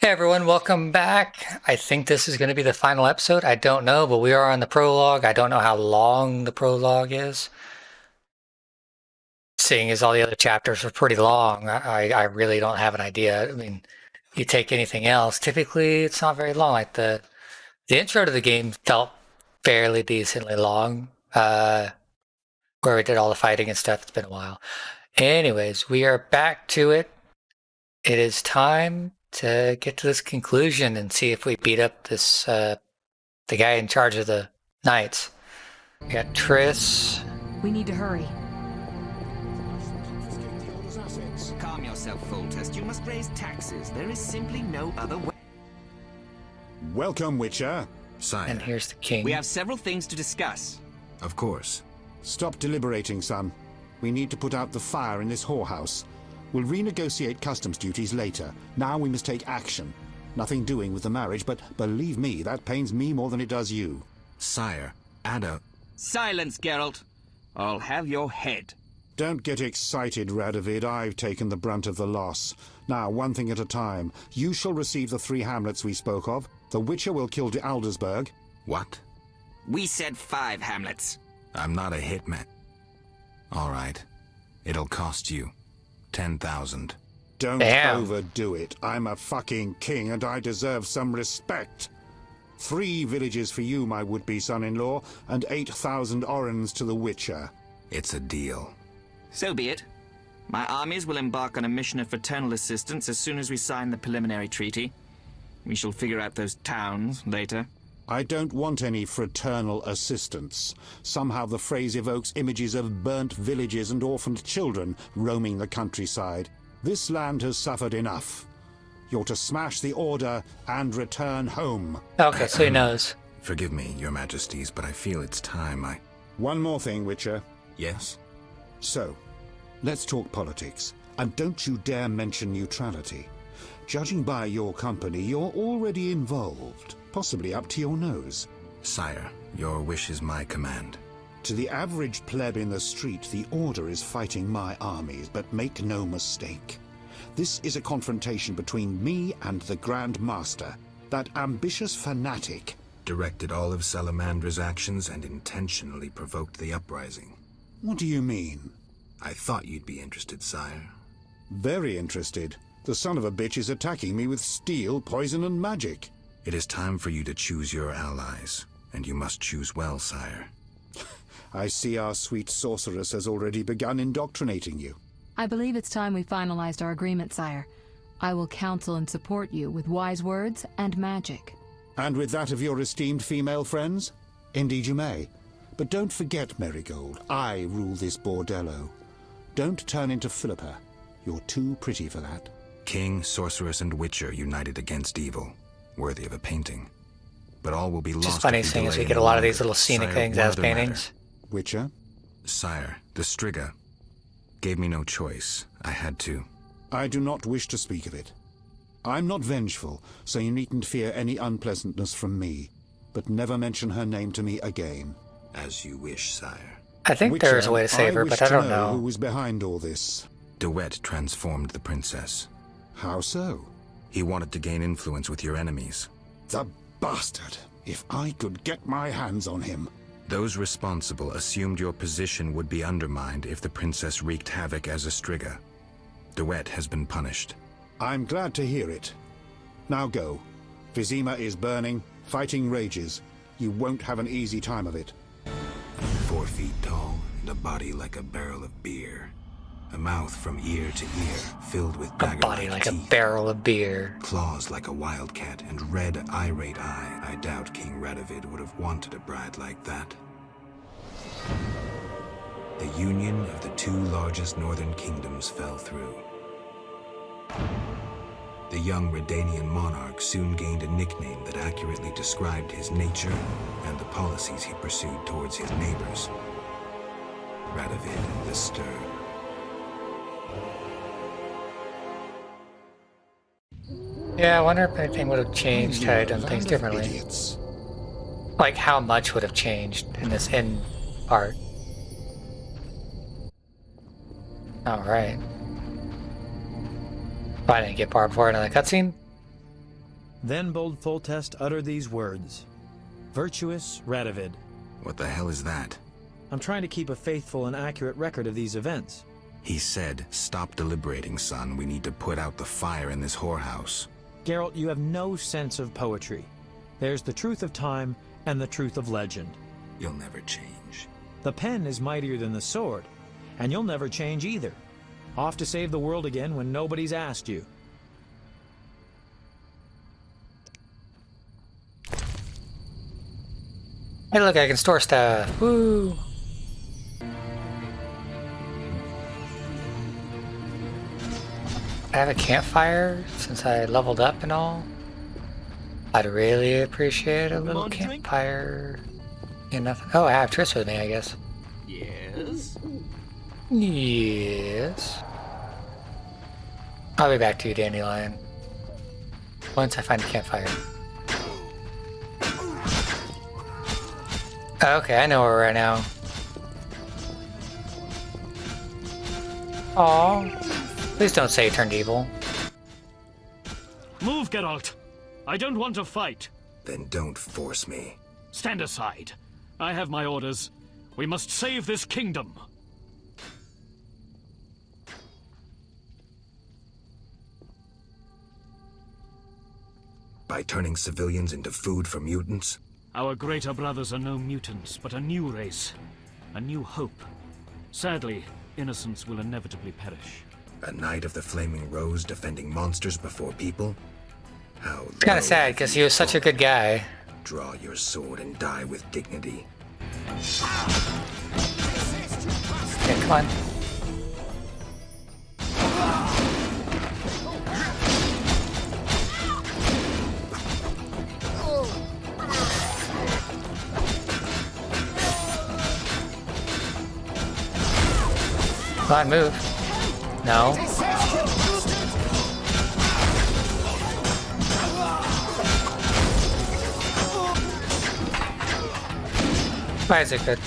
Hey everyone, welcome back. I think this is going to be the final episode. I don't know, but we are on the prologue. I don't know how long the prologue is. Seeing as all the other chapters are pretty long, I really don't have an idea. I mean, you take anything else, typically it's not very long. Like the intro to the game felt fairly decently long, where we did all the fighting and stuff. It's been a while. Anyways, we are back to it. It is time to get to this conclusion and see if we beat up this the guy in charge of the knights. We got Triss. We need to hurry. Calm yourself, Foltest. You must raise taxes. There is simply no other way. Welcome, Witcher. Sire. And here's the king. We have several things to discuss. Of course. Stop deliberating, son. We need to put out the fire in this whorehouse. We'll renegotiate customs duties later. Now we must take action. Nothing doing with the marriage, but believe me, that pains me more than it does you. Sire, Ada... Silence, Geralt. I'll have your head. Don't get excited, Radovid. I've taken the brunt of the loss. Now, one thing at a time. You shall receive the 3 hamlets we spoke of. The Witcher will kill de Aldersberg. What? We said 5 hamlets. I'm not a hitman. All right. It'll cost you 10,000. Don't Damn. overdo it. I'm a fucking king and I deserve some respect. 3 villages for you, my would-be son-in-law, and 8,000 orens to the Witcher. It's a deal. So be it. My armies will embark on a mission of fraternal assistance as soon as we sign the preliminary treaty. We shall figure out those towns later. I don't want any fraternal assistance. Somehow the phrase evokes images of burnt villages and orphaned children roaming the countryside. This land has suffered enough. You're to smash the order and return home. Okay, so he knows. Forgive me, your majesties, but I feel it's time I... One more thing, Witcher. Yes? So, let's talk politics. And don't you dare mention neutrality. Judging by your company, you're already involved. Possibly up to your nose. Sire, your wish is my command. To the average pleb in the street, the Order is fighting my armies, but make no mistake. This is a confrontation between me and the Grand Master, that ambitious fanatic. Directed all of Salamandra's actions and intentionally provoked the uprising. What do you mean? I thought you'd be interested, sire. Very interested. The son of a bitch is attacking me with steel, poison, and magic. It is time for you to choose your allies, and you must choose well, sire. I see our sweet sorceress has already begun indoctrinating you. I believe it's time we finalized our agreement, sire. I will counsel and support you with wise words and magic. And with that of your esteemed female friends? Indeed you may. But don't forget, Marigold, I rule this bordello. Don't turn into Philippa. You're too pretty for that. King, sorceress, and witcher united against evil. Worthy of a painting. But all will be lost. Just funny thing is we get a lot of these little scenic things as paintings. Witcher? Sire, the Striga gave me no choice. I had to. I do not wish to speak of it. I'm not vengeful, so you needn't fear any unpleasantness from me. But never mention her name to me again. As you wish, sire. I think Witcher, there's a way to save her, wish but I to don't know know. who was behind all this. DeWitt transformed the princess. How so? He wanted to gain influence with your enemies. The bastard! If I could get my hands on him. Those responsible assumed your position would be undermined if the princess wreaked havoc as a Striga. DeWitt has been punished. I'm glad to hear it. Now go. Vizima is burning, fighting rages. You won't have an easy time of it. 4 feet tall and a body like a barrel of beer. A mouth from ear to ear filled with A dagger-like body like a teeth. barrel of beer. Claws like a wildcat and red, irate eye. I doubt King Radovid would have wanted a bride like that. The union of the 2 largest northern kingdoms fell through. The young Redanian monarch soon gained a nickname that accurately described his nature and the policies he pursued towards his neighbors. Radovid the Stern. Yeah, I wonder if anything would have changed had I done things Land of differently. idiots. Like how much would have changed in this end part. Alright. I didn't get far before another cutscene. Then bold Foltest uttered these words. Virtuous Radovid. What the hell is that? I'm trying to keep a faithful and accurate record of these events. He said, "Stop deliberating, son. We need to put out the fire in this whorehouse." Geralt, you have no sense of poetry. There's the truth of time and the truth of legend. You'll never change. The pen is mightier than the sword, and you'll never change either. Off to save the world again when nobody's asked you. Hey, look, I can store stuff. Woo! I have a campfire since I leveled up and all. I'd really appreciate a little campfire. Yeah, nothing. Oh, I have Triss with me, I guess. Yes? Yes. I'll be back to you, Dandelion. Once I find a campfire. Okay, I know where we're at now. Aww. Please don't say he turned evil. Move, Geralt. I don't want to fight. Then don't force me. Stand aside. I have my orders. We must save this kingdom. By turning civilians into food for mutants? Our greater brothers are no mutants, but a new race. A new hope. Sadly, innocents will inevitably perish. A Knight of the Flaming Rose defending monsters before people? How It's kind of sad because he was such a good guy. Draw your sword and die with dignity. Okay, come on. Come on, move. No. Why is it good?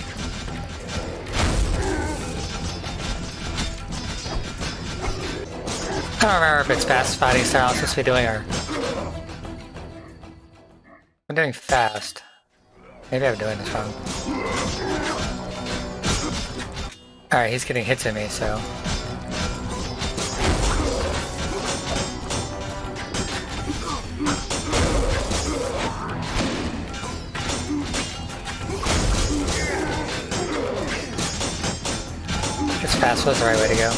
I don't remember if it's fast fighting style I'm supposed to be doing or... I'm doing fast. Maybe I'm doing this wrong. Alright, he's getting hits at me, so... Guess fast was the right way to go.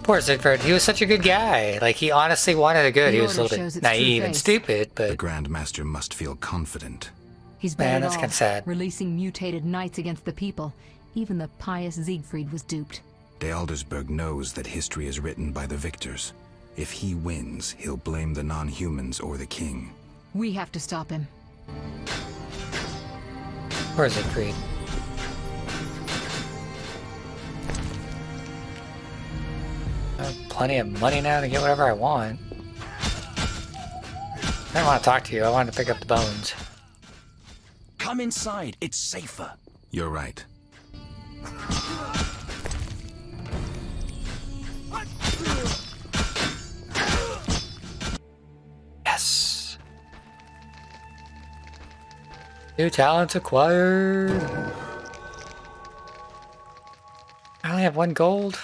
Poor Siegfried, he was such a good guy. Like, he honestly wanted a good. The He was a order little shows bit its true naive and face. stupid, The but... Grandmaster must feel confident. He's Man, bet it that's all, kinda sad. releasing mutated knights against the people. Even the pious Siegfried was duped. De Aldersberg knows that history is written by the victors. If he wins, he'll blame the non-humans or the king. We have to stop him. Where is it, Creed? I have plenty of money now to get whatever I want. I didn't want to talk to you. I wanted to pick up the bones. Come inside. It's safer. You're right. Yes! New talents acquired! I only have 1 gold?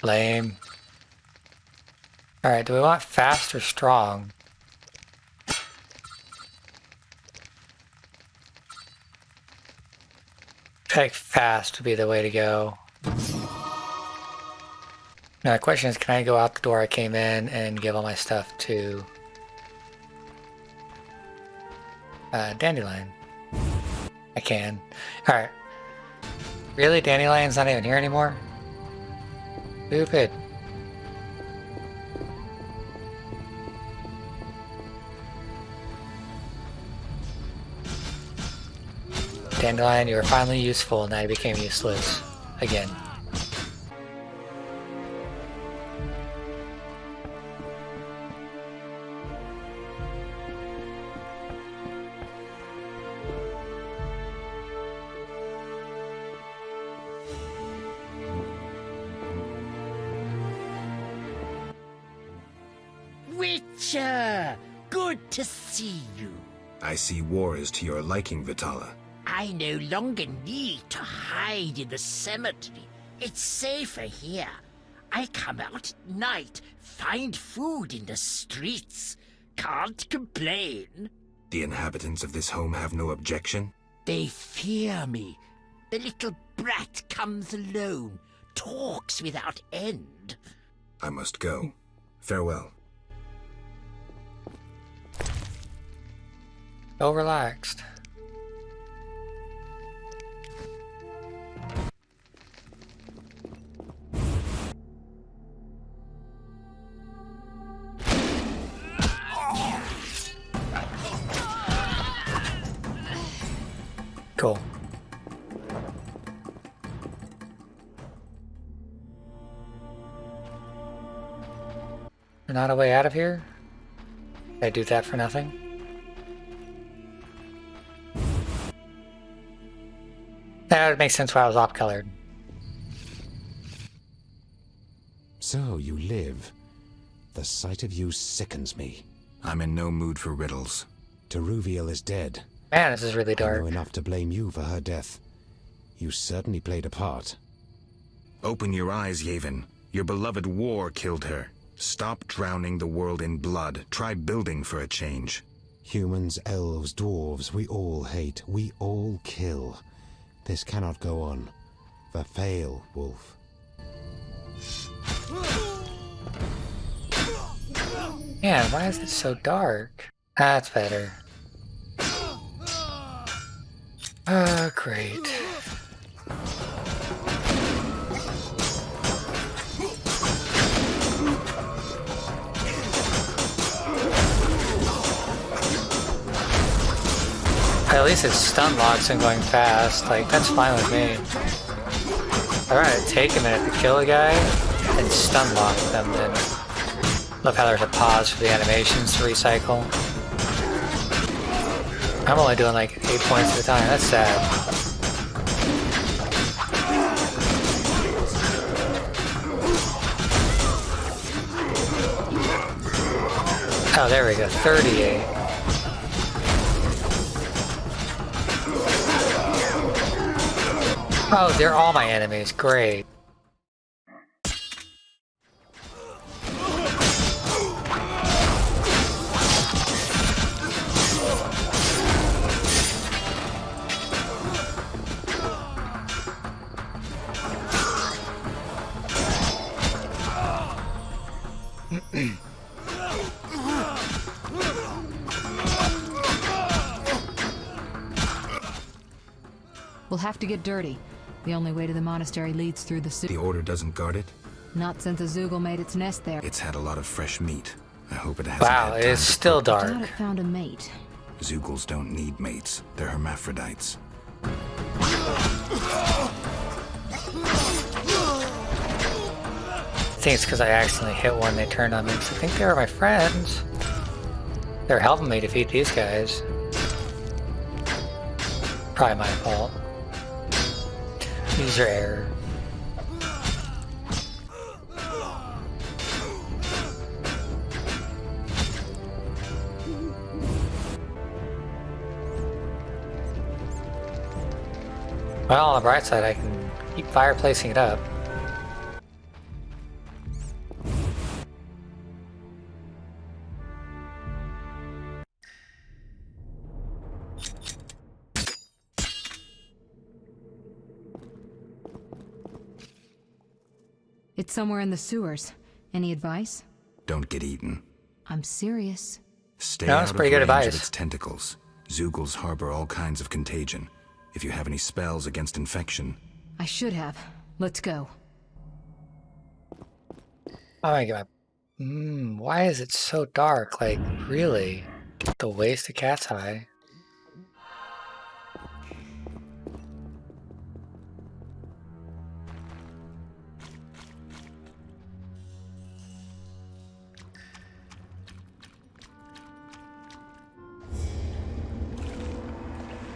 Lame. Alright, do we want fast or strong? I feel like fast would be the way to go. Now the question is, can I go out the door I came in and give all my stuff to Dandelion? I can. Alright. Really? Dandelion's not even here anymore? Stupid. Dandelion, you were finally useful, now you became useless. Again. Witcher! Good to see you. I see war is to your liking, Vitala. I no longer need to hide in the cemetery. It's safer here. I come out at night, find food in the streets. Can't complain. The inhabitants of this home have no objection? They fear me. The little brat comes alone, talks without end. I must go. Farewell. So relaxed. Cool. Not a way out of here? Did I do that for nothing? That would make sense why I was off-colored. So you live. The sight of you sickens me. I'm in no mood for riddles. Teruviel is dead. Man, this is really I dark. know enough to blame you for her death. You certainly played a part. Open your eyes, Yavin. Your beloved war killed her. Stop drowning the world in blood. Try building for a change. Humans, elves, dwarves, we all hate. We all kill. This cannot go on. Verfail, Wolf. Man, why is it so dark? That's better. Ah, great. At least it's stun locks and going fast. Like, that's fine with me. Alright, take a minute to kill a guy, and stun lock them, then love how there's a pause for the animations to recycle. I'm only doing like 8 points at a time, that's sad. Oh, there we go, 38. Oh, they're all my enemies, great. We'll have to get dirty. The only way to the monastery leads through the The Order doesn't guard it? Not since a Zoogle made its nest there. It's had a lot of fresh meat. I hope it hasn't Wow, had it time is to still cook. I thought dark. it found a mate. Zoogles don't need mates. They're hermaphrodites. I think it's because I accidentally hit one they turned on me. So I think they were my friends. They're helping me defeat these guys. Probably my fault. User error. Well, on the bright side, I can keep fireplacing it up. It's somewhere in the sewers. Any advice? Don't get eaten. I'm serious. Stay No, out that's of pretty good range advice. of its tentacles. Zoogles harbor all kinds of contagion. If you have any spells against infection, I should have. Let's go. Oh my god. Why is it so dark? Like, really? The waist of cat's eye.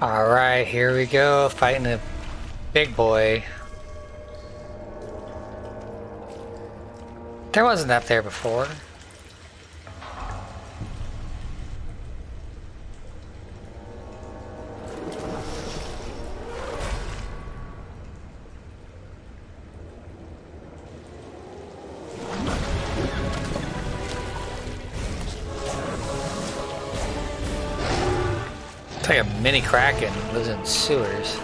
Alright, here we go, fighting a big boy. There wasn't that there before. like a mini kraken lives in sewers.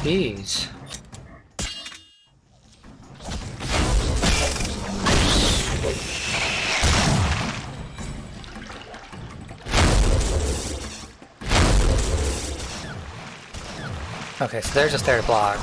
Jeez. Okay, so they're just there to block.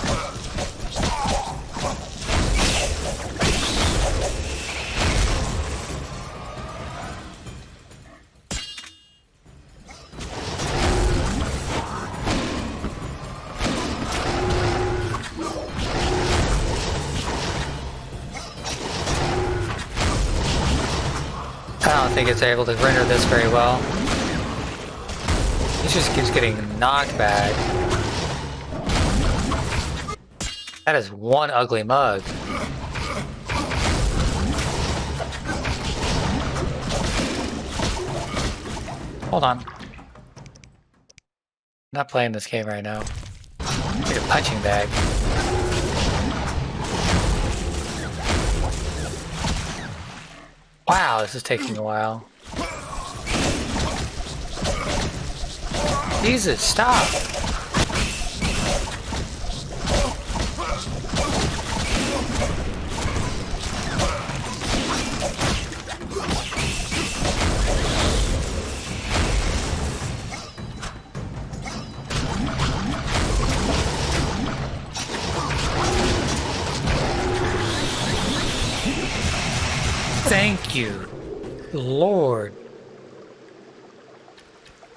I don't think it's able to render this very well. He just keeps getting knocked back. That is one ugly mug. Hold on. I'm not playing this game right now. Like a punching bag. Wow, this is taking a while. Jesus, stop! Thank you, Lord.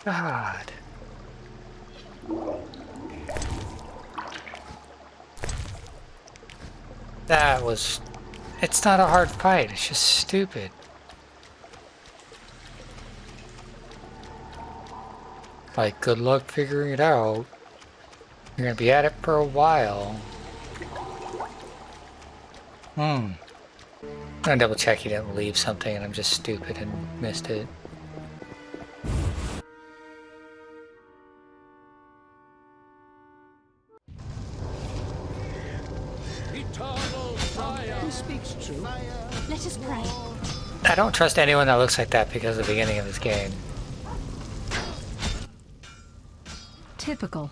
God. That was... It's not a hard fight, it's just stupid. Like, good luck figuring it out. You're gonna be at it for a while. I'm gonna double check he didn't leave something and I'm just stupid and missed it. Who speaks true? Let us pray. I don't trust anyone that looks like that because of the beginning of this game. Typical.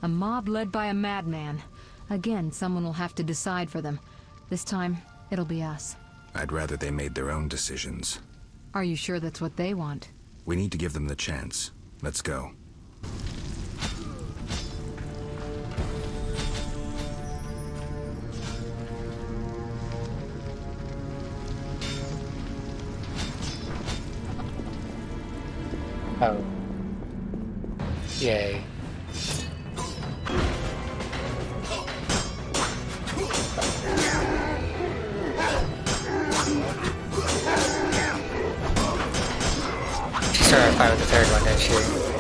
A mob led by a madman. Again, someone will have to decide for them. This time, it'll be us. I'd rather they made their own decisions. Are you sure that's what they want? We need to give them the chance. Let's go. Oh. Yay. She started a fight with the third one, didn't she?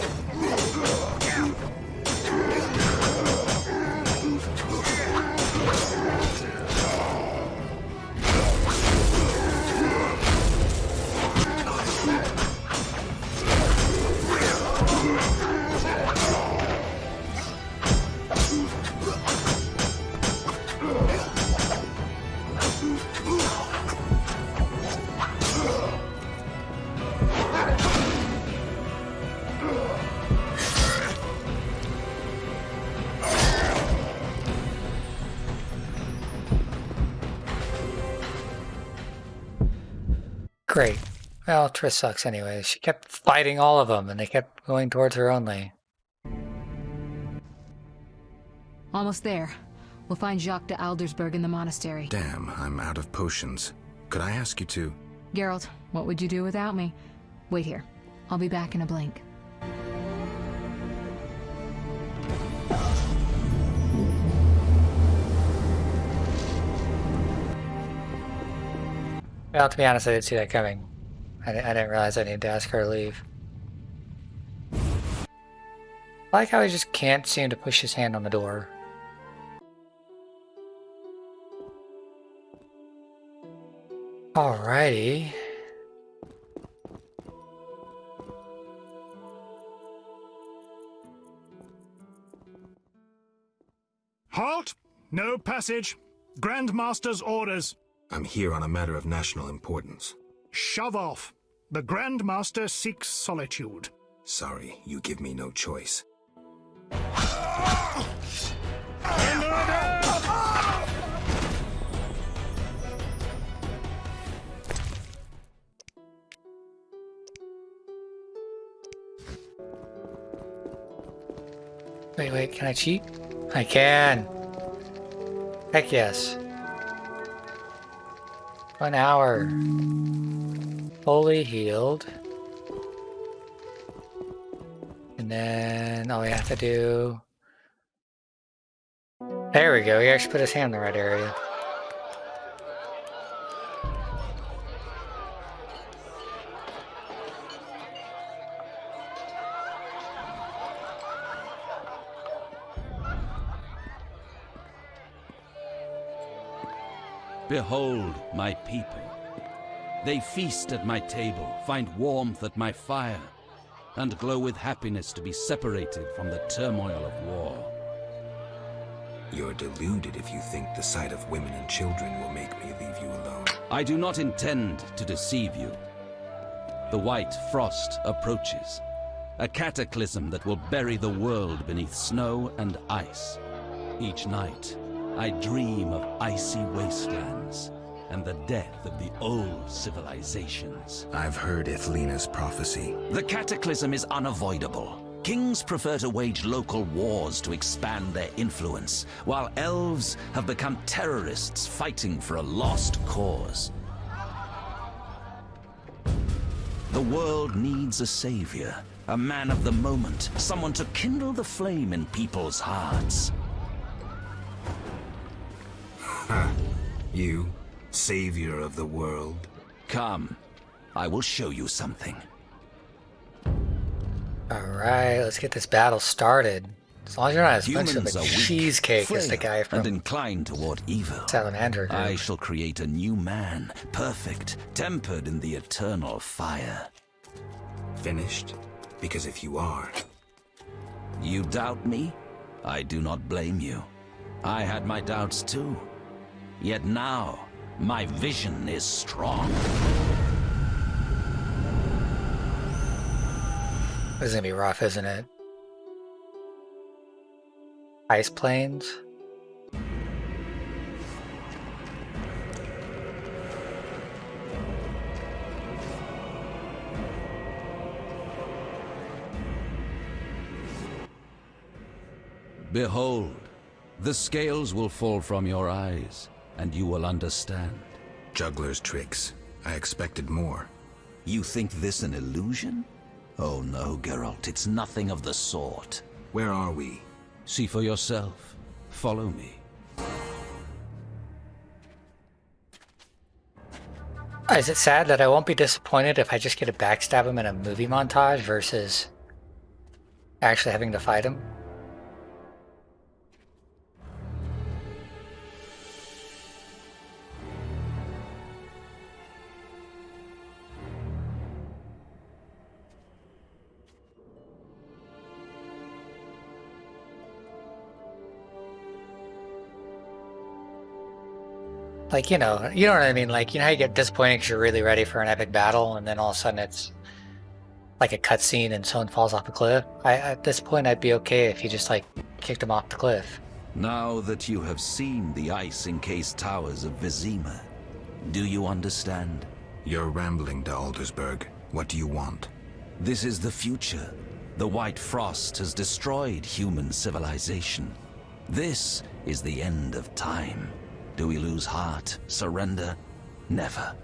Great. Well, Triss sucks anyway. She kept fighting all of them, and they kept going towards her only. Almost there. We'll find Jacques de Aldersberg in the monastery. Damn, I'm out of potions. Could I ask you to... Geralt, what would you do without me? Wait here. I'll be back in a blink. Well, to be honest, I didn't see that coming. I didn't realize I needed to ask her to leave. I like how he just can't seem to push his hand on the door. Alrighty. Halt! No passage. Grandmaster's orders. I'm here on a matter of national importance. Shove off. The Grandmaster seeks solitude. Sorry, you give me no choice. Wait, can I cheat? I can. Heck yes. 1 hour. Fully healed. And then all we have to do... There we go, he actually put his hand in the right area. Behold my people. They feast at my table, find warmth at my fire, and glow with happiness to be separated from the turmoil of war. You're deluded if you think the sight of women and children will make me leave you alone. I do not intend to deceive you. The white frost approaches, a cataclysm that will bury the world beneath snow and ice. Each night, I dream of icy wastelands and the death of the old civilizations. I've heard Ithlina's prophecy. The cataclysm is unavoidable. Kings prefer to wage local wars to expand their influence, while elves have become terrorists fighting for a lost cause. The world needs a savior, a man of the moment, someone to kindle the flame in people's hearts. You, savior of the world? Come, I will show you something. Alright, let's get this battle started. As long as you're not as much of Humans a are weak, cheesecake as the guy frail, and from inclined toward evil. Salamander Group. I shall create a new man, perfect, tempered in the eternal fire. Finished? Because if you are... You doubt me? I do not blame you. I had my doubts too. Yet now, my vision is strong. This is gonna be rough, isn't it? Ice plains? Behold, the scales will fall from your eyes, and you will understand. Juggler's tricks. I expected more. You think this an illusion? Oh no, Geralt, it's nothing of the sort. Where are we? See for yourself. Follow me. Is it sad that I won't be disappointed if I just get to backstab him in a movie montage versus actually having to fight him? Like, you know what I mean? Like, you know how you get disappointed because you're really ready for an epic battle, and then all of a sudden it's like a cutscene and someone falls off a cliff? At this point, I'd be okay if you just, like, kicked him off the cliff. Now that you have seen the ice-encased towers of Vizima, do you understand? You're rambling to Aldersburg. What do you want? This is the future. The White Frost has destroyed human civilization. This is the end of time. Do we lose heart, surrender? Never.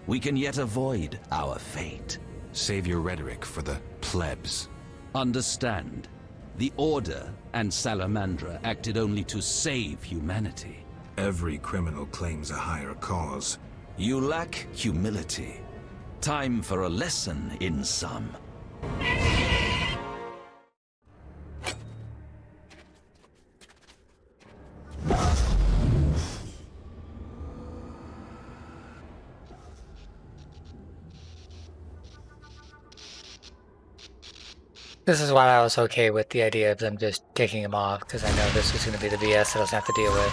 We can yet avoid our fate. Save your rhetoric for the plebs. Understand, the Order and Salamandra acted only to save humanity. Every criminal claims a higher cause. You lack humility. Time for a lesson in some. This is why I was okay with the idea of them just taking him off, because I know this was going to be the BS that I was going to have to deal with.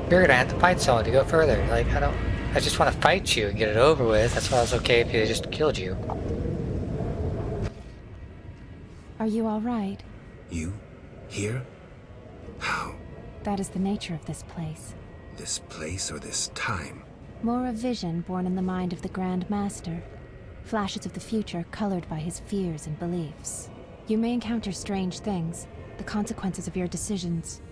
You're gonna have to fight someone to go further. Like, I just want to fight you and get it over with. That's why I was okay if you just killed you. Are you all right? You? Here? How? That is the nature of this place. This place or this time? More a vision born in the mind of the Grand Master. Flashes of the future colored by his fears and beliefs. You may encounter strange things, the consequences of your decisions.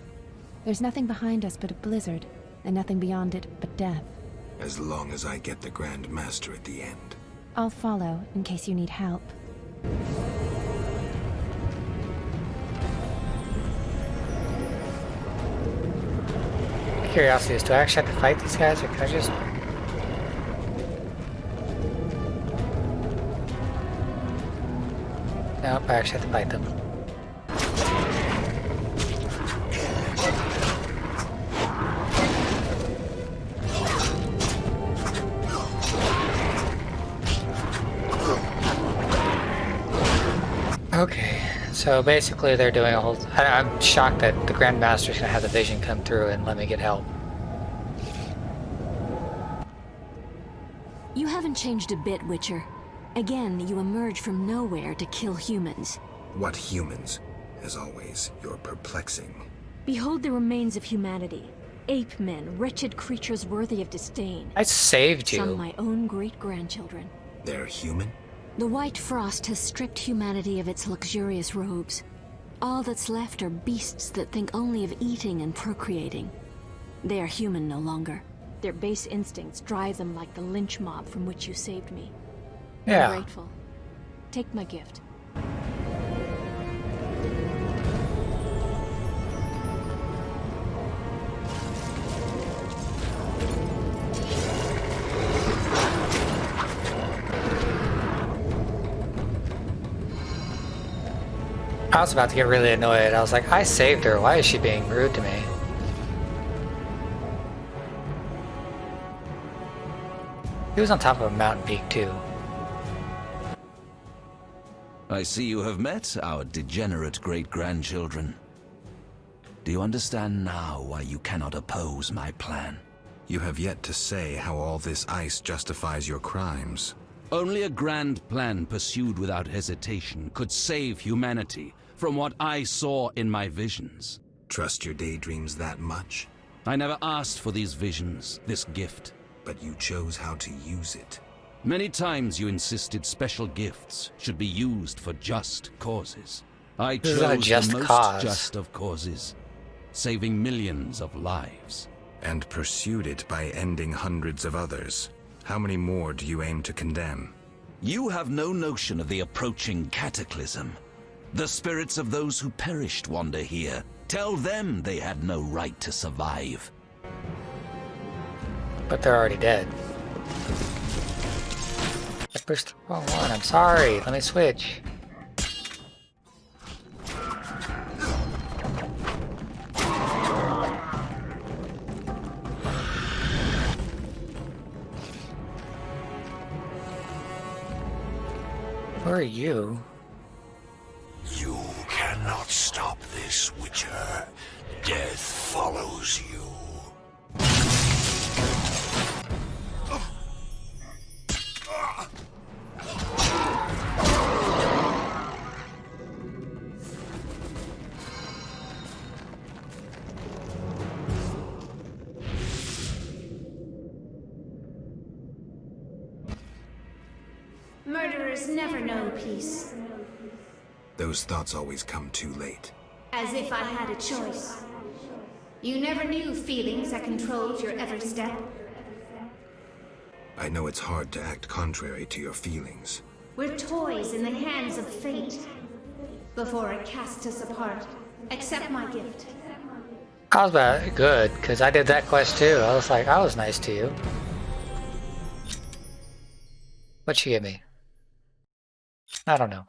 There's nothing behind us but a blizzard, and nothing beyond it but death. As long as I get the Grand Master at the end. I'll follow in case you need help. Curiosity is, do I actually have to fight these guys, or can I just... Nope, I actually have to fight them. Okay, so basically they're doing a whole... I'm shocked that the Grand Master's gonna have the vision come through and let me get help. You haven't changed a bit, Witcher. Again, you emerge from nowhere to kill humans. What humans? As always, you're perplexing. Behold the remains of humanity. Ape men, wretched creatures worthy of disdain. I saved you. Some my own great-grandchildren. They're human? The white frost has stripped humanity of its luxurious robes. All that's left are beasts that think only of eating and procreating. They are human no longer. Their base instincts drive them like the lynch mob from which you saved me. Yeah. I'm grateful. Take my gift. I was about to get really annoyed. I was like, I saved her. Why is she being rude to me? He was on top of a mountain peak, too. I see you have met our degenerate great-grandchildren. Do you understand now why you cannot oppose my plan? You have yet to say how all this ice justifies your crimes. Only a grand plan pursued without hesitation could save humanity from what I saw in my visions. Trust your daydreams that much? I never asked for these visions, this gift. But you chose how to use it. Many times you insisted special gifts should be used for just causes. I chose the most just of causes, saving millions of lives. And pursued it by ending hundreds of others. How many more do you aim to condemn? You have no notion of the approaching cataclysm. The spirits of those who perished wander here. Tell them they had no right to survive. But they're already dead. I pushed the wrong one. I'm sorry. Let me switch. Where are you? You cannot stop this, Witcher. Death follows you. Murderers never know peace. Those thoughts always come too late. As if I had a choice. You never knew feelings that controlled your every step. I know it's hard to act contrary to your feelings. We're toys in the hands of fate. Before it casts us apart, accept my gift. I was about good, because I did that quest too. I was like, I was nice to you. What'd she give me? I don't know.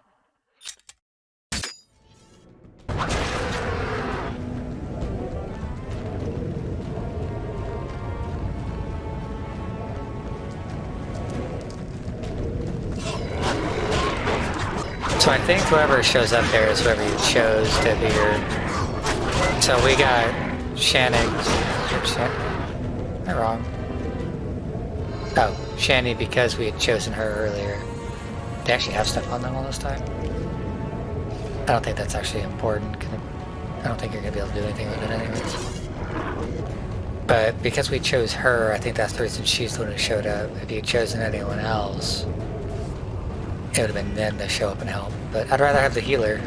So I think whoever shows up there is whoever you chose to be your... So we got Shannon... Am I wrong? Oh, Shani because we had chosen her earlier. They actually have stuff on them all this time? I don't think that's actually important. I don't think you're going to be able to do anything with it anyways. But because we chose her, I think that's the reason she's the one who showed up. If you had chosen anyone else, it would have been them to show up and help. But I'd rather have the healer.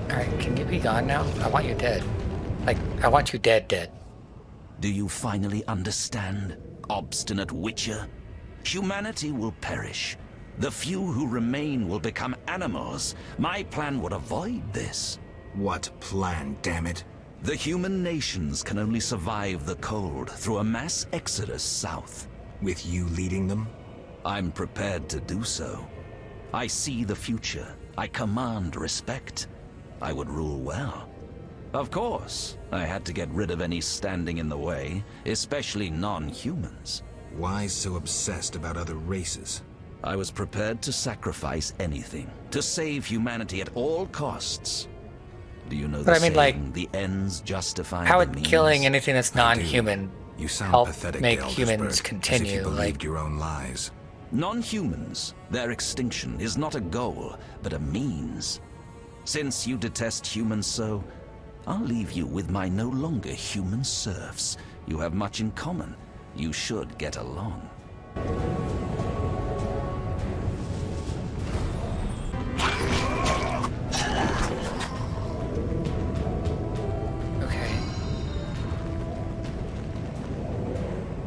Alright, can you be gone now? I want you dead. Like, I want you dead. Do you finally understand, obstinate Witcher? Humanity will perish. The few who remain will become animals. My plan would avoid this. What plan, damn it? The human nations can only survive the cold through a mass exodus south. With you leading them? I'm prepared to do so. I see the future. I command respect. I would rule well. Of course, I had to get rid of any standing in the way, especially non-humans. Why so obsessed about other races? I was prepared to sacrifice anything, to save humanity at all costs. Do you know the saying, like, the ends justify how the would means? killing anything that's non-human help pathetic, make Eldersburg, humans continue? As if you believed like your own lies. Non-humans, their extinction is not a goal, but a means. Since you detest humans so, I'll leave you with my no longer human serfs. You have much in common. You should get along. Okay.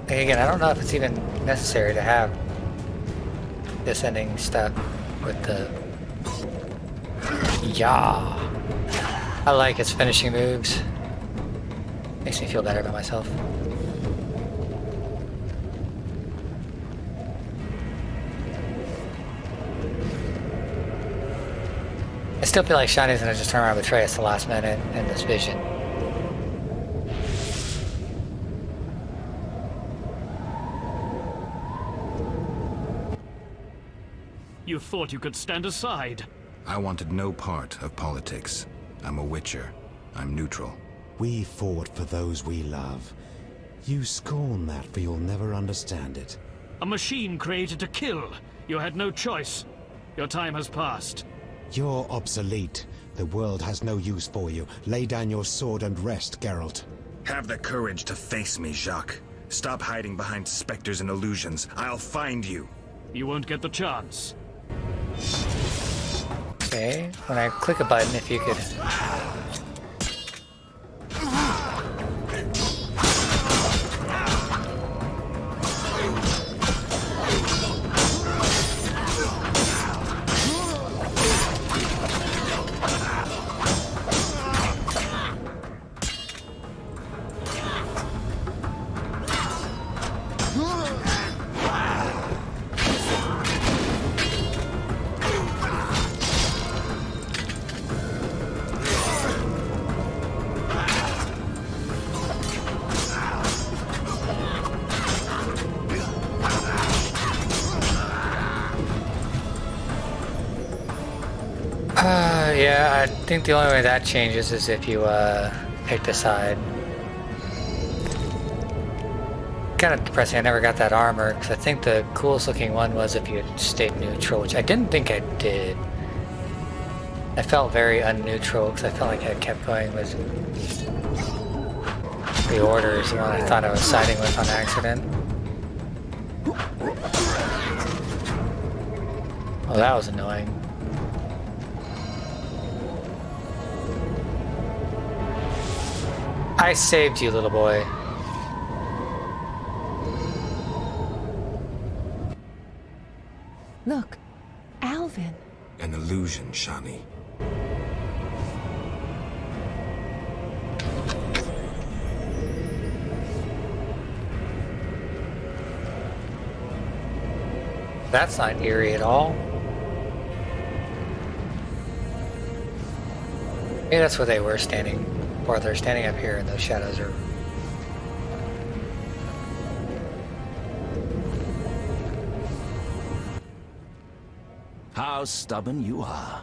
Again, I don't know if it's even necessary to have this ending stuff with the... Yeah. I like its finishing moves. Makes me feel better about myself. I still feel like Shani's gonna just turn around and betray us the last minute in this vision. You thought you could stand aside. I wanted no part of politics. I'm a Witcher. I'm neutral. We fought for those we love. You scorn that, for you'll never understand it. A machine created to kill. You had no choice. Your time has passed. You're obsolete. The world has no use for you. Lay down your sword and rest, Geralt. Have the courage to face me, Jacques. Stop hiding behind specters and illusions. I'll find you. You won't get the chance. Okay, when I click a button, if you could... Yeah, I think the only way that changes is if you pick the side. Kind of depressing, I never got that armor, because I think the coolest looking one was if you had stayed neutral, which I didn't think I did. I felt very unneutral, because I felt like I kept going with the orders, the one I thought I was siding with on accident. Well, that was annoying. I saved you, little boy. Look, Alvin. An illusion, Shani. That's not eerie at all. Maybe that's where they were standing. Or they're standing up here and those shadows are... How stubborn you are.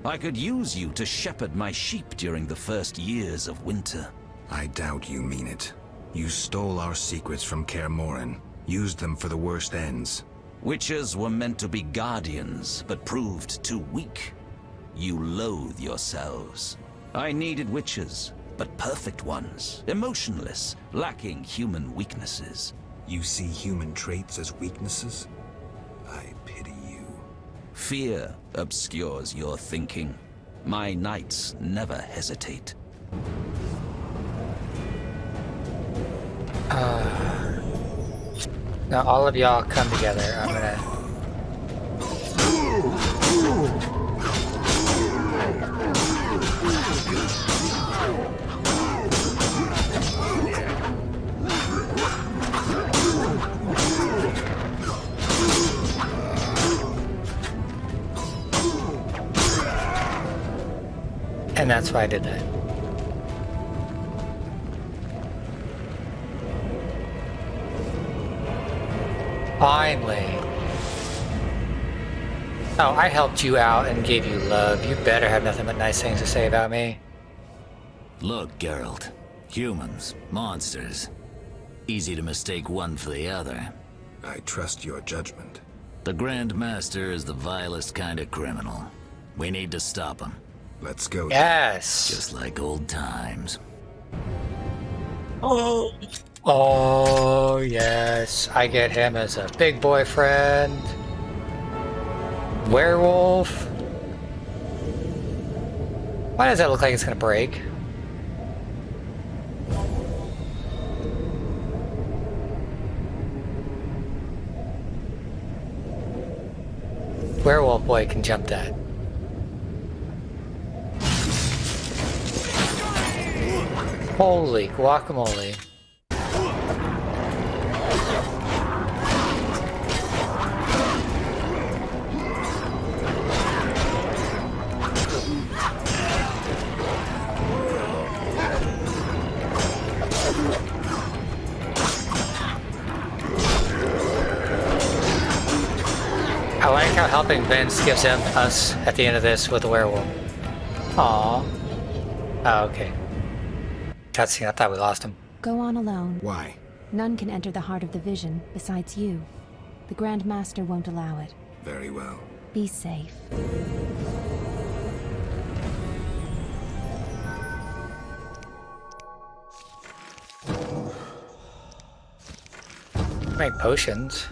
I could use you to shepherd my sheep during the first years of winter. I doubt you mean it. You stole our secrets from Kaer Morhen, used them for the worst ends. Witches were meant to be guardians, but proved too weak. You loathe yourselves. I needed witches, but perfect ones, emotionless, lacking human weaknesses. You see human traits as weaknesses? I pity you. Fear obscures your thinking. My knights never hesitate. Now all of y'all come together. I'm gonna... And that's why I did that. Finally. Oh, I helped you out and gave you love. You better have nothing but nice things to say about me. Look, Geralt. Humans, monsters. Easy to mistake one for the other. I trust your judgment. The Grand Master is the vilest kind of criminal. We need to stop him. Let's go. Yes. Just like old times. Oh. Oh, yes. I get him as a big boyfriend. Werewolf. Why does that look like it's gonna break? Werewolf boy can jump that. Holy guacamole. I like how helping Vince gives him us at the end of this with the werewolf. Aww. Oh, okay. Cutscene, I thought we lost him. Go on alone. Why? None can enter the heart of the vision besides you. The Grand Master won't allow it. Very well. Be safe. Make potions.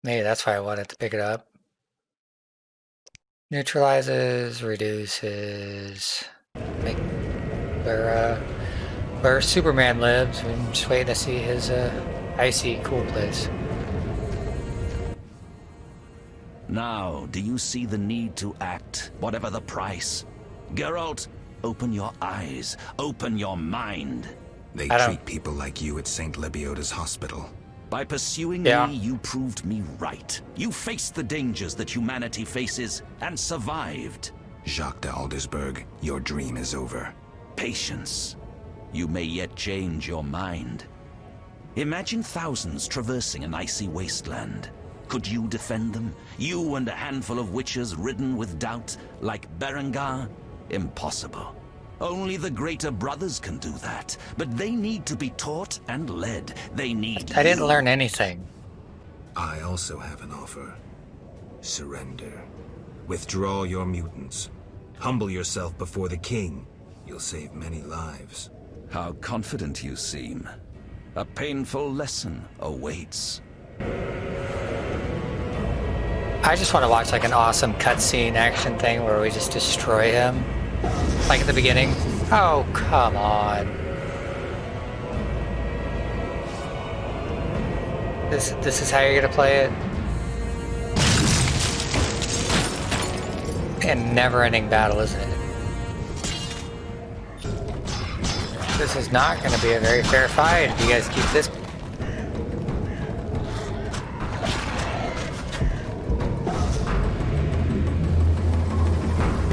Maybe that's why I wanted to pick it up. Neutralizes, reduces. Make where Superman lives. I'm just waiting to see his icy cool place. Now, do you see the need to act, whatever the price? Geralt, open your eyes, open your mind. They treat people like you at St. Lebioda's hospital. By pursuing me, you proved me right. You faced the dangers that humanity faces and survived. Jacques de Aldersberg, your dream is over. Patience. You may yet change your mind. Imagine thousands traversing an icy wasteland. Could you defend them? You and a handful of witches ridden with doubt, like Berengar? Impossible. Only the greater brothers can do that. But they need to be taught and led. They need I didn't learn anything. I also have an offer. Surrender. Withdraw your mutants. Humble yourself before the king. You'll save many lives. How confident you seem. A painful lesson awaits. I just want to watch like an awesome cutscene action thing where we just destroy him. Like at the beginning. Oh, come on. This is how you're gonna play it? And never-ending battle, isn't it? This is not gonna be a very fair fight if you guys keep this.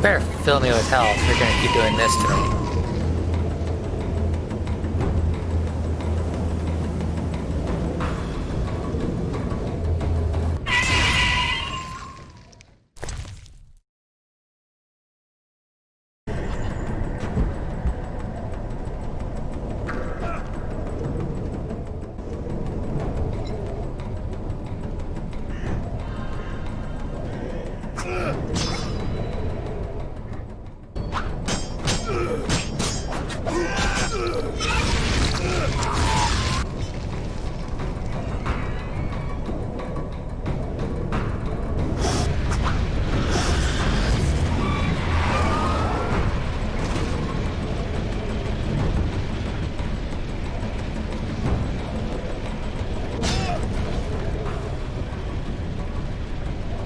Better fill me with health. You're gonna keep doing this to me.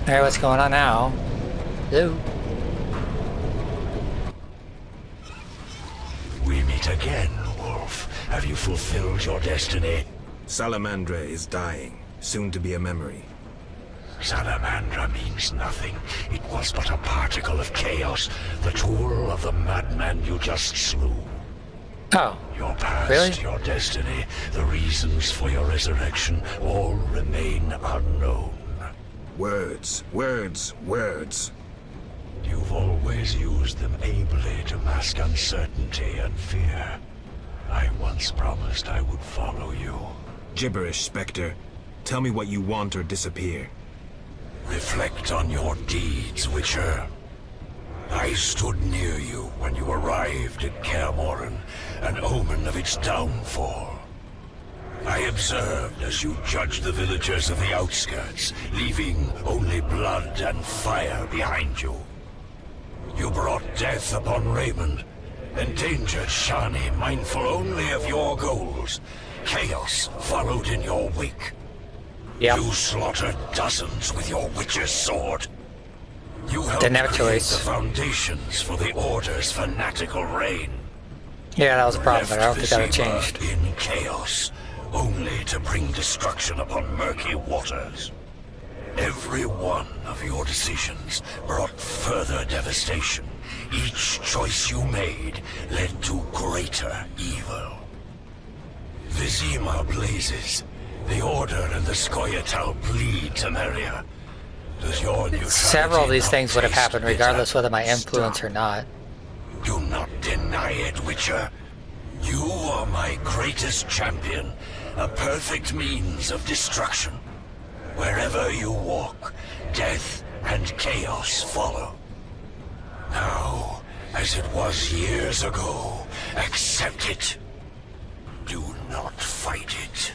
Hey, what's going on now? Hello? We meet again, Wolf. Have you fulfilled your destiny? Salamandra is dying, soon to be a memory. Salamandra means nothing. It was but a particle of chaos, the tool of the madman you just slew. Oh, your past, really? Your destiny, the reasons for your resurrection, all remain unknown. Words, words, words. You've always used them ably to mask uncertainty and fear. I once promised I would follow you. Gibberish, Spectre. Tell me what you want or disappear. Reflect on your deeds, Witcher. I stood near you when you arrived at Kaer Morhen, an omen of its downfall. I observed as you judged the villagers of the outskirts, leaving only blood and fire behind you. You brought death upon Raymond, endangered Shani, mindful only of your goals. Chaos followed in your wake. Yep. You slaughtered dozens with your witcher's sword. You helped Didn't have a create choice. the foundations for the Order's fanatical reign. Yeah, that was a problem, but I don't Left think that Vizima changed. in chaos, only to bring destruction upon murky waters. Every one of your decisions brought further devastation. Each choice you made led to greater evil. Vizima blazes. The Order and the Scoia'tael bleed, Temeria. Does your neutrality Several of these not things would have taste happened bitter? regardless whether my influence or not. Do not deny it, Witcher. You are my greatest champion, a perfect means of destruction. Wherever you walk, death and chaos follow. Now, as it was years ago, accept it. Do not fight it.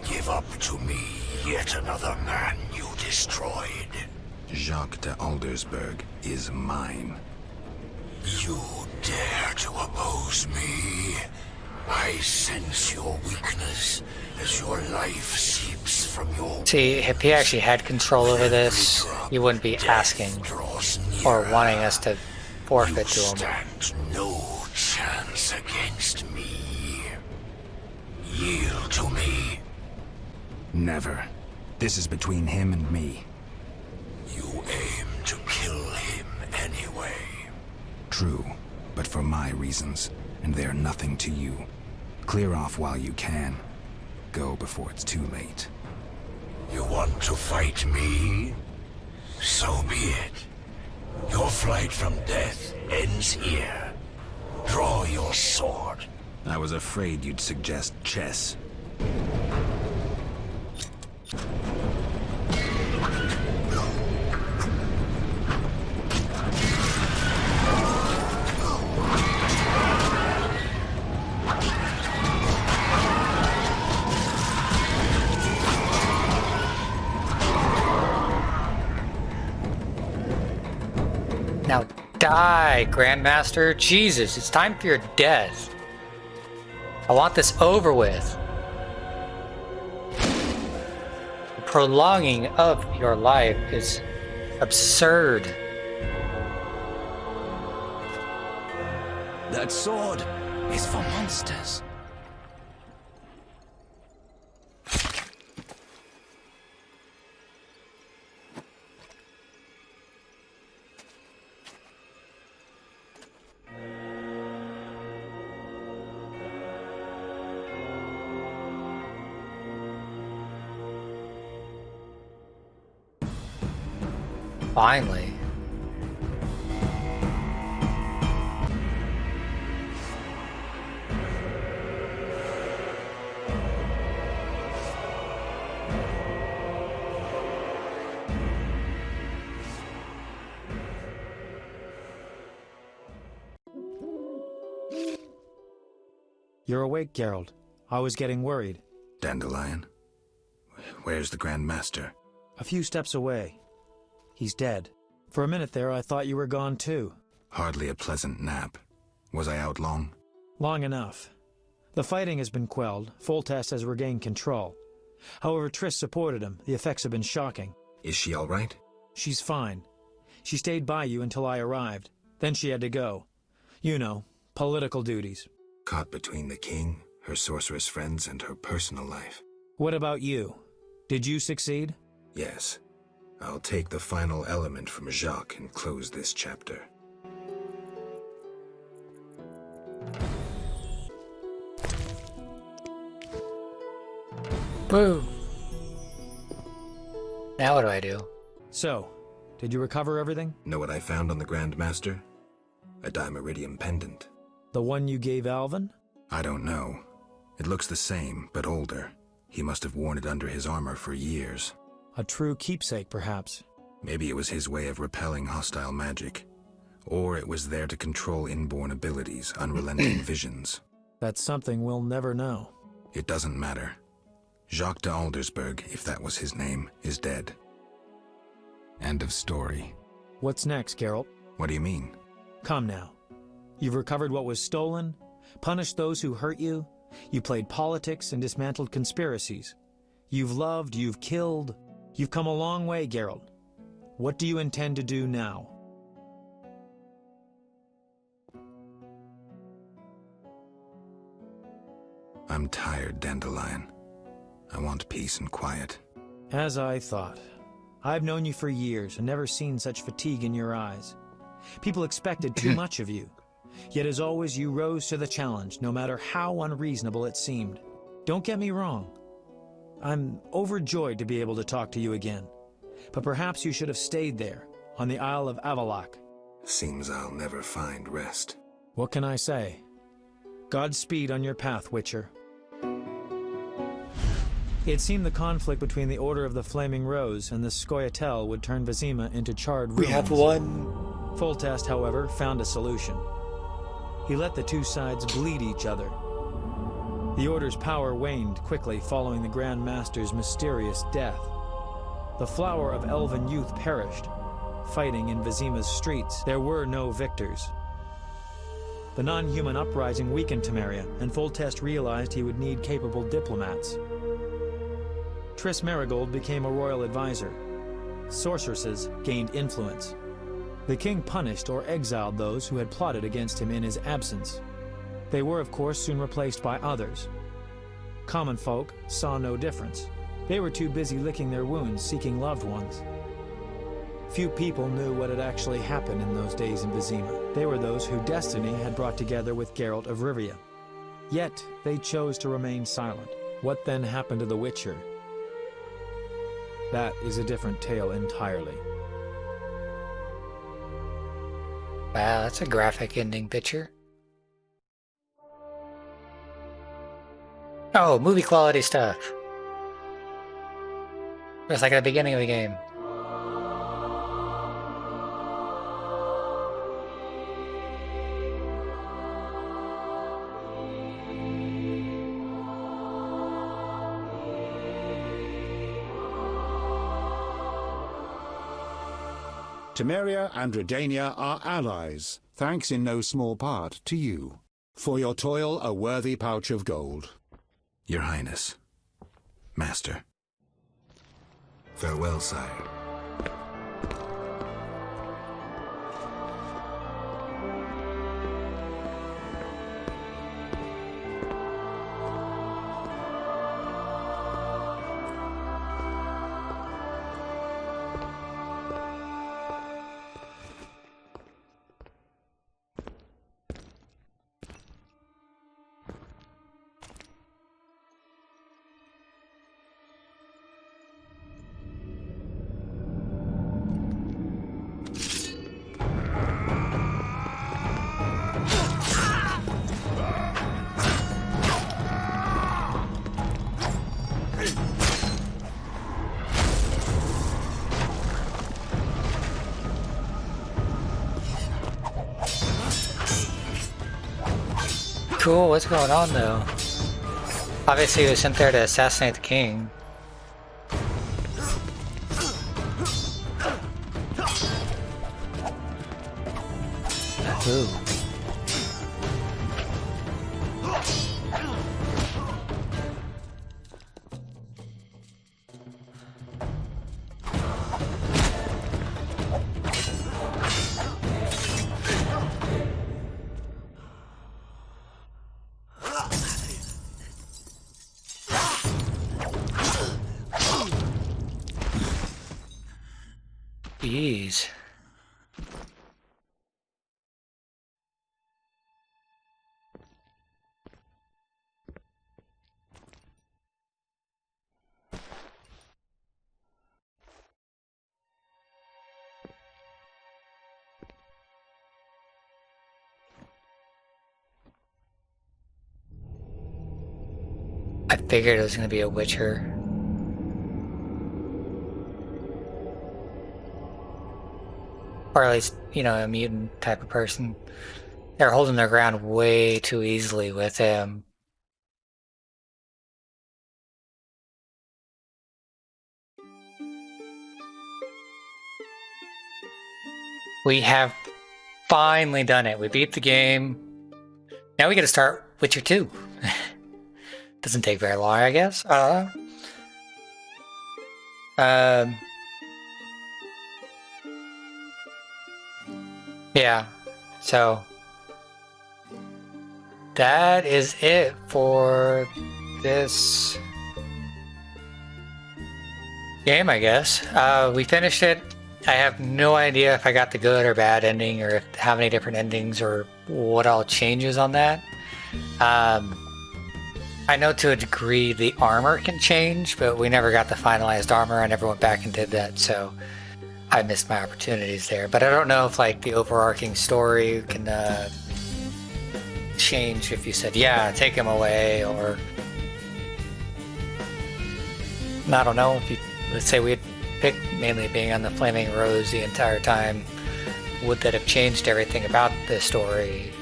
Give up to me yet another man you destroyed. Jacques de Aldersberg is mine. You dare to oppose me? I sense your weakness as your life seeps from your... See, if he actually had control over this, he wouldn't be asking or wanting us to forfeit to him. Stand no chance against me. Yield to me. Never. This is between him and me. You aim to kill him anyway. True, but for my reasons, and they're nothing to you. Clear off while you can. Go before it's too late. You want to fight me? So be it. Your flight from death ends here. Draw your sword. I was afraid you'd suggest chess. Now die, Grandmaster. Jesus, it's time for your death. I want this over with. The prolonging of your life is absurd. That sword is for monsters. Finally. You're awake, Geralt. I was getting worried. Dandelion? Where's the Grand Master? A few steps away. He's dead. For a minute there, I thought you were gone too. Hardly a pleasant nap. Was I out long? Long enough. The fighting has been quelled. Foltest has regained control. However, Triss supported him. The effects have been shocking. Is she all right? She's fine. She stayed by you until I arrived. Then she had to go. You know, political duties. Caught between the king, her sorceress friends, and her personal life. What about you? Did you succeed? Yes. I'll take the final element from Jacques and close this chapter. Boo! Now what do I do? So, did you recover everything? Know what I found on the Grand Master? A Dimeridium pendant. The one you gave Alvin? I don't know. It looks the same, but older. He must have worn it under his armor for years. A true keepsake, perhaps. Maybe it was his way of repelling hostile magic. Or it was there to control inborn abilities, unrelenting visions. That's something we'll never know. It doesn't matter. Jacques de Aldersberg, if that was his name, is dead. End of story. What's next, Geralt? What do you mean? Come now. You've recovered what was stolen, punished those who hurt you, you played politics and dismantled conspiracies. You've loved, you've killed. You've come a long way, Geralt. What do you intend to do now? I'm tired, Dandelion. I want peace and quiet. As I thought. I've known you for years and never seen such fatigue in your eyes. People expected too much of you. Yet as always, you rose to the challenge, no matter how unreasonable it seemed. Don't get me wrong. I'm overjoyed to be able to talk to you again. But perhaps you should have stayed there, on the Isle of Avallac'h. Seems I'll never find rest. What can I say? Godspeed on your path, Witcher. It seemed the conflict between the Order of the Flaming Rose and the Scoia'tael would turn Vizima into charred ruins. We have one. Foltest, however, found a solution. He let the two sides bleed each other. The Order's power waned quickly following the Grand Master's mysterious death. The flower of elven youth perished. Fighting in Vizima's streets, there were no victors. The non-human uprising weakened Temeria, and Foltest realized he would need capable diplomats. Triss Merigold became a royal advisor. Sorceresses gained influence. The king punished or exiled those who had plotted against him in his absence. They were, of course, soon replaced by others. Common folk saw no difference. They were too busy licking their wounds, seeking loved ones. Few people knew what had actually happened in those days in Vizima. They were those who destiny had brought together with Geralt of Rivia. Yet, they chose to remain silent. What then happened to the Witcher? That is a different tale entirely. Wow, that's a graphic ending picture. Oh, movie quality stuff. It's like at the beginning of the game. Temeria and Redania are allies, thanks in no small part to you. For your toil, a worthy pouch of gold. Your Highness. Master. Farewell, sire. cool. What's going on, though? Obviously, he was sent there to assassinate the king. Ooh. Jeez. I figured it was going to be a Witcher. Or at least, you know, a mutant type of person. They're holding their ground way too easily with him. We have finally done it. We beat the game. Now we gotta start Witcher 2. Doesn't take very long, I guess. Yeah, so that is it for this game, I guess. We finished it. I have no idea if I got the good or bad ending, or if, how many different endings, or what all changes on that. I know to a degree the armor can change, but we never got the finalized armor. I never went back and did that, so I missed my opportunities there. But I don't know if like the overarching story can change if you said, yeah, take him away, or I don't know, if you, let's say we had picked mainly being on the Flaming Rose the entire time, would that have changed everything about the story?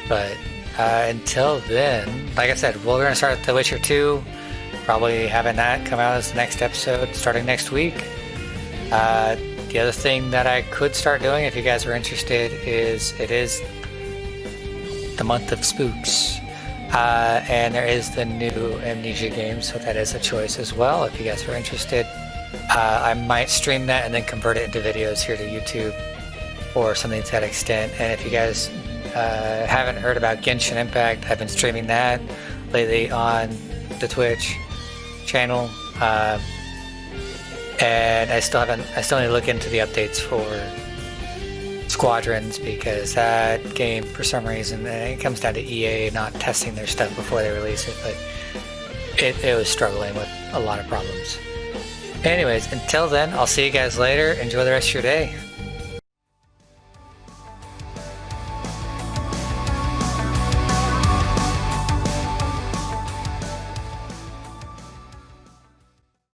But until then, like I said, we're going to start The Witcher 2, probably having that come out as the next episode starting next week. The other thing that I could start doing, if you guys are interested, is it is the month of spooks. And there is the new Amnesia game, so that is a choice as well if you guys are interested. I might stream that and then convert it into videos here to YouTube or something to that extent. And if you guys haven't heard about Genshin Impact, I've been streaming that lately on the Twitch channel. And I still need to look into the updates for Squadrons, because that game, for some reason, it comes down to EA not testing their stuff before they release it, but it was struggling with a lot of problems. Anyways, until then, I'll see you guys later. Enjoy the rest of your day.